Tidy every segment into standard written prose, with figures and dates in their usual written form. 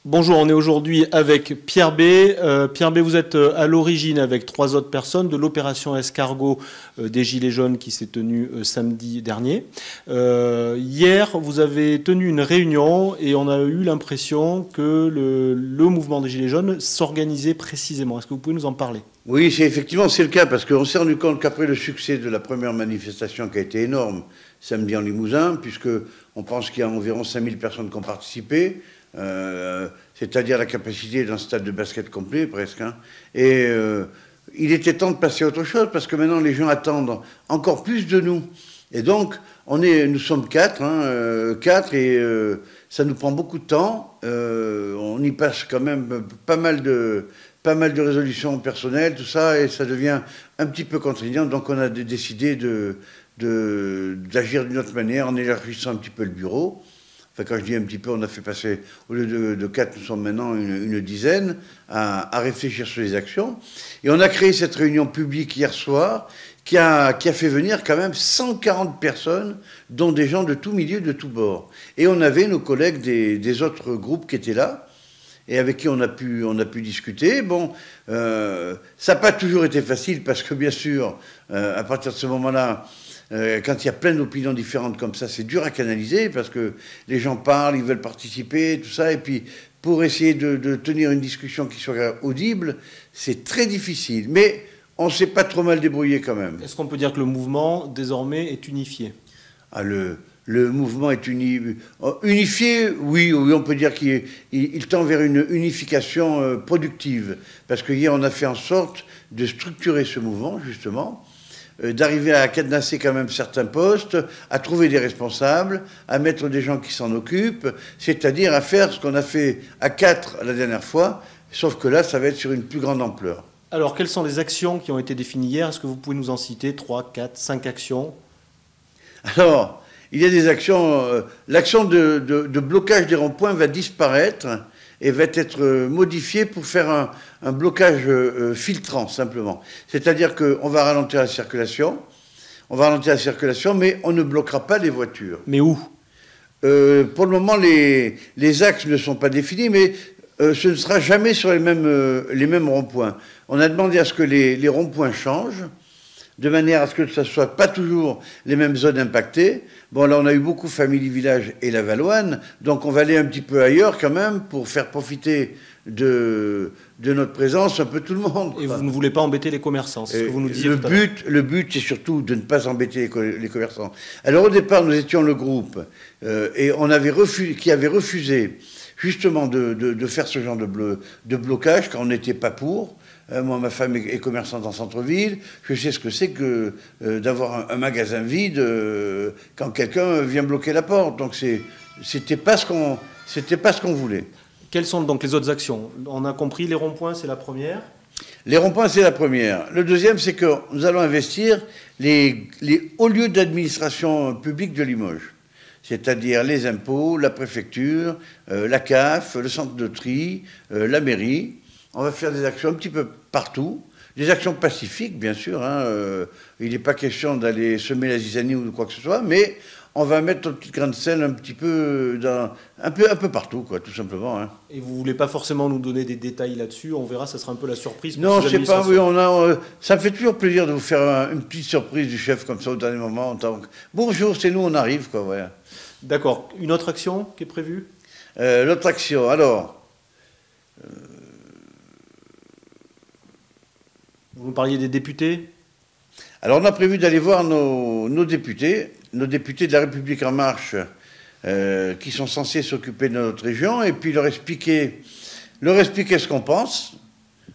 Bonjour, on est aujourd'hui avec Pierre B. Pierre B, vous êtes à l'origine avec 3 autres personnes de l'opération Escargot des Gilets jaunes qui s'est tenue samedi dernier. Hier, vous avez tenu une réunion et on a eu l'impression que le mouvement des Gilets jaunes s'organisait précisément. Est-ce que vous pouvez nous en parler? Oui, effectivement, c'est le cas, parce qu'on s'est rendu compte qu'après le succès de la première manifestation qui a été énorme samedi en Limousin, puisqu'on pense qu'il y a environ 5000 personnes qui ont participé, c'est-à-dire la capacité d'un stade de basket complet presque, hein. Et il était temps de passer à autre chose, parce que maintenant les gens attendent encore plus de nous. Et donc, nous sommes 4, et ça nous prend beaucoup de temps. On y passe quand même pas mal de résolutions personnelles, tout ça, et ça devient un petit peu contraignant. Donc on a décidé d'agir d'une autre manière en élargissant un petit peu le bureau. Enfin, quand je dis un petit peu, on a fait passer, au lieu de 4, nous sommes maintenant une dizaine à réfléchir sur les actions. Et on a créé cette réunion publique hier soir qui a fait venir quand même 140 personnes, dont des gens de tout milieu, de tout bord. Et on avait nos collègues des autres groupes qui étaient là, et avec qui on a pu discuter. Bon, ça n'a pas toujours été facile, parce que bien sûr, à partir de ce moment-là, quand il y a plein d'opinions différentes comme ça, c'est dur à canaliser, parce que les gens parlent, ils veulent participer, tout ça, et puis pour essayer de tenir une discussion qui soit audible, c'est très difficile. Mais on ne s'est pas trop mal débrouillé quand même. Est-ce qu'on peut dire que le mouvement, désormais, est unifié? Le mouvement est unifié, oui, on peut dire qu'il tend vers une unification productive. Parce que hier, on a fait en sorte de structurer ce mouvement, justement, d'arriver à cadenasser quand même certains postes, à trouver des responsables, à mettre des gens qui s'en occupent, c'est-à-dire à faire ce qu'on a fait à 4 la dernière fois, sauf que là, ça va être sur une plus grande ampleur. Alors, quelles sont les actions qui ont été définies hier? Est-ce que vous pouvez nous en citer 3, 4, 5 actions? Alors, il y a des actions. L'action de blocage des ronds-points va disparaître et va être modifiée pour faire un blocage filtrant, simplement. C'est-à-dire qu'on va ralentir la circulation, mais on ne bloquera pas les voitures. Mais où? Pour le moment, les axes ne sont pas définis, mais ce ne sera jamais sur les mêmes ronds-points. On a demandé à ce que les ronds-points changent, de manière à ce que ce ne soit pas toujours les mêmes zones impactées. Bon, là, on a eu beaucoup Family Village et la Valloine, donc on va aller un petit peu ailleurs quand même pour faire profiter de notre présence un peu tout le monde. Et vous ne voulez pas embêter les commerçants, c'est ce que vous nous disiez tout à l'heure. Le but, c'est surtout de ne pas embêter les commerçants. Alors, au départ, nous étions le groupe et qui avait refusé justement de faire ce genre de blocage quand on n'était pas pour. Moi, ma femme est commerçante en centre-ville. Je sais ce que c'est que d'avoir un magasin vide quand quelqu'un vient bloquer la porte. Donc, c'était pas ce qu'on voulait. Quelles sont donc les autres actions? On a compris, les ronds-points, c'est la première. Les ronds-points, c'est la première. Le deuxième, c'est que nous allons investir les hauts lieux d'administration publique de Limoges. C'est-à-dire les impôts, la préfecture, la CAF, le centre de tri, la mairie. On va faire des actions un petit peu partout, des actions pacifiques, bien sûr. Hein, il n'est pas question d'aller semer la zizanie ou de quoi que ce soit, mais on va mettre notre petite grain de sel un petit peu, un peu partout, quoi, tout simplement. Hein. Et vous ne voulez pas forcément nous donner des détails là-dessus? On verra, ça sera un peu la surprise. Non, je sais pas, oui, ça me fait toujours plaisir de vous faire une petite surprise du chef comme ça au dernier moment. Bonjour, c'est nous, on arrive, quoi, voilà. D'accord. Une autre action qui est prévue? L'autre action, alors... Vous nous parliez des députés? Alors, on a prévu d'aller voir nos députés de la République En Marche, qui sont censés s'occuper de notre région, et puis leur expliquer ce qu'on pense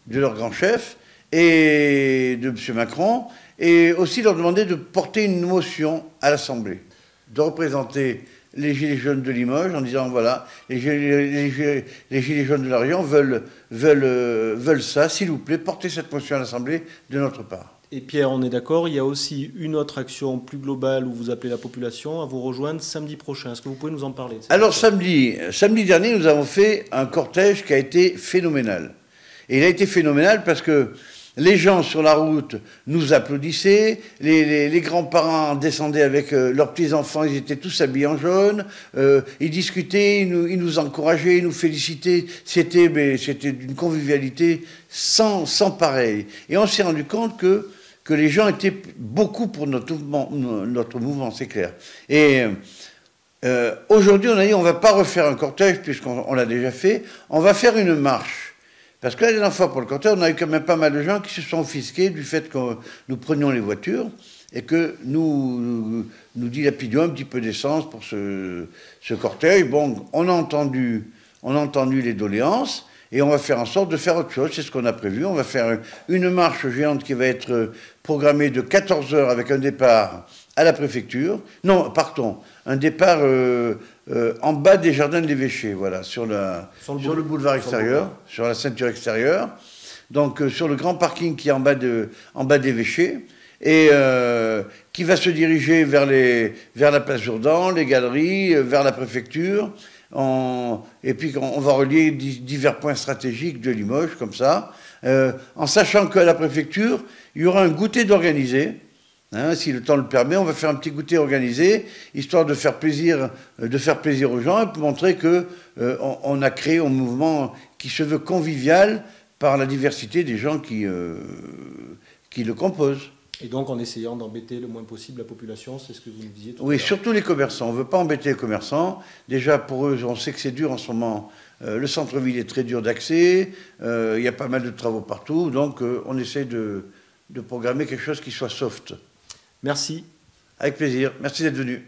de leur grand chef et de M. Macron, et aussi leur demander de porter une motion à l'Assemblée, de représenter les Gilets jaunes de Limoges en disant, voilà, les Gilets jaunes de la région veulent ça, s'il vous plaît, portez cette motion à l'Assemblée de notre part. Et Pierre, on est d'accord, il y a aussi une autre action plus globale où vous appelez la population à vous rejoindre samedi prochain. Est-ce que vous pouvez nous en parler? Alors samedi dernier, nous avons fait un cortège qui a été phénoménal. Et il a été phénoménal parce que Les gens sur la route nous applaudissaient, les grands-parents descendaient avec leurs petits-enfants, ils étaient tous habillés en jaune, ils discutaient, ils nous encourageaient, ils nous félicitaient. C'était d'une convivialité sans pareil. Et on s'est rendu compte que les gens étaient beaucoup pour notre mouvement, c'est clair. Et aujourd'hui, on a dit on ne va pas refaire un cortège, puisqu'on l'a déjà fait, on va faire une marche. Parce que la dernière fois, pour le cortège, on a eu quand même pas mal de gens qui se sont offusqués du fait que nous prenions les voitures et que nous dilapidions un petit peu d'essence pour ce cortège. Bon, on a entendu les doléances et on va faire en sorte de faire autre chose. C'est ce qu'on a prévu. On va faire une marche géante qui va être programmée de 14 heures avec un départ à la préfecture. Non, partons. Un départ en bas des jardins de l'évêché, voilà, sur le boulevard extérieur, sur la ceinture extérieure. Donc sur le grand parking qui est en bas de l'évêché et qui va se diriger vers la place Jourdan, les galeries, vers la préfecture. Et puis on va relier divers points stratégiques de Limoges, comme ça, en sachant qu'à la préfecture, il y aura un goûter d'organiser. Hein, si le temps le permet, on va faire un petit goûter organisé, histoire de faire plaisir aux gens et pour montrer qu'on a créé un mouvement qui se veut convivial par la diversité des gens qui le composent. Et donc en essayant d'embêter le moins possible la population, c'est ce que vous nous disiez tout à l'heure. Oui, surtout les commerçants. On ne veut pas embêter les commerçants. Déjà, pour eux, on sait que c'est dur en ce moment. Le centre-ville est très dur d'accès. Il y a pas mal de travaux partout. Donc, on essaie de programmer quelque chose qui soit soft. Merci. Avec plaisir. Merci d'être venu.